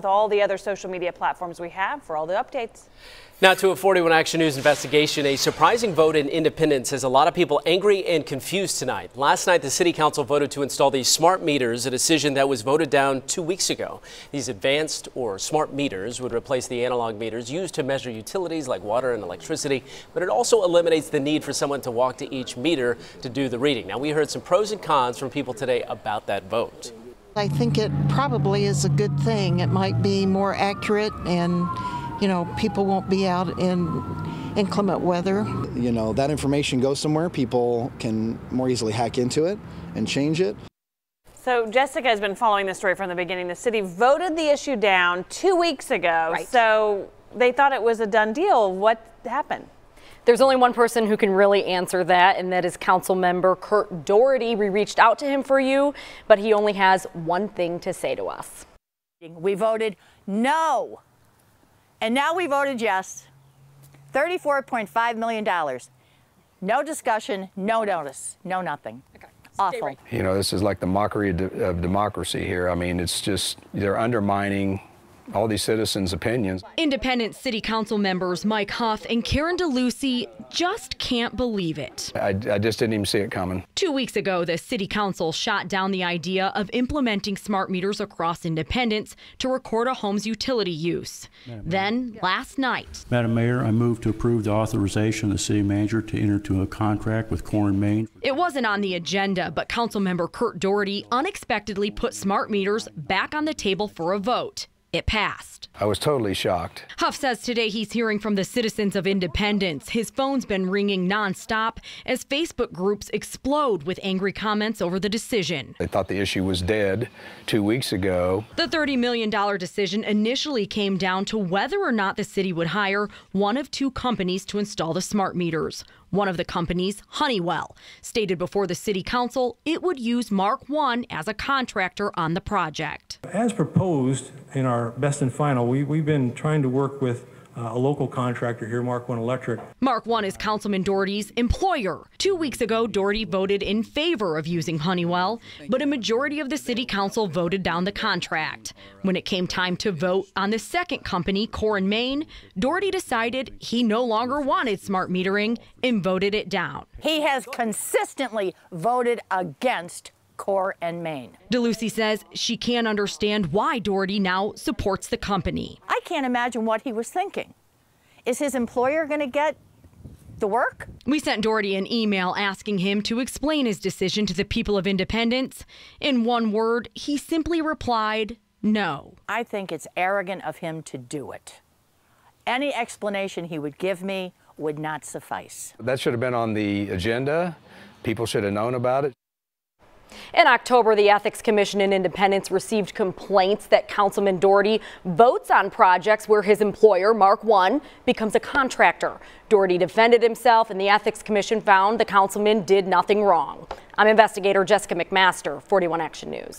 with all the other social media platforms we have for all the updates. Now to a 41 Action News investigation. A surprising vote in Independence has a lot of people angry and confused tonight. Last night, the City Council voted to install these smart meters, a decision that was voted down 2 weeks ago. These advanced or smart meters would replace the analog meters used to measure utilities like water and electricity, but it also eliminates the need for someone to walk to each meter to do the reading. Now, we heard some pros and cons from people today about that vote. I think it probably is a good thing. It might be more accurate, and people won't be out in inclement weather. That information goes somewhere. People can more easily hack into it and change it. So Jessica has been following this story from the beginning. The city voted the issue down 2 weeks ago. Right. So they thought it was a done deal. What happened? There's only one person who can really answer that, and that is Council Member Curt Doherty. We reached out to him for you, but he only has one thing to say to us. We voted no. And now we voted yes. $34.5 million. No discussion, no notice, no nothing. Okay. Awful. Right. This is like the mockery of democracy here. I mean, it's just, they're undermining all these citizens' opinions. Independent City Council members Mike Huff and Karen DeLucy just can't believe it. I just didn't even see it coming. 2 weeks ago, the City Council shot down the idea of implementing smart meters across Independence to record a home's utility use. Then, last night, Madam Mayor, I move to approve the authorization of the city manager to enter into a contract with Core and Main. It wasn't on the agenda, but Councilmember Curt Doherty unexpectedly put smart meters back on the table for a vote. It passed. I was totally shocked. Huff says today he's hearing from the citizens of Independence. His phone's been ringing nonstop as Facebook groups explode with angry comments over the decision. They thought the issue was dead 2 weeks ago. The $30 million decision initially came down to whether or not the city would hire one of two companies to install the smart meters. One of the companies, Honeywell, stated before the City Council it would use Mark I as a contractor on the project. As proposed in our best and final, we've been trying to work with a local contractor here, Mark I Electric. Mark I is Councilman Doherty's employer. 2 weeks ago, Doherty voted in favor of using Honeywell, but a majority of the City Council voted down the contract. When it came time to vote on the second company, Core and Main, Doherty decided he no longer wanted smart metering and voted it down. He has consistently voted against Core and Main. DeLucy says she can't understand why Doherty now supports the company. I can't imagine what he was thinking. Is his employer going to get the work? We sent Doherty an email asking him to explain his decision to the people of Independence. In one word, he simply replied, no. I think it's arrogant of him to do it. Any explanation he would give me would not suffice. That should have been on the agenda. People should have known about it. In October, the Ethics Commission in Independence received complaints that Councilman Doherty votes on projects where his employer, Mark I, becomes a contractor. Doherty defended himself, and the Ethics Commission found the councilman did nothing wrong. I'm investigator Jessica McMaster, 41 Action News.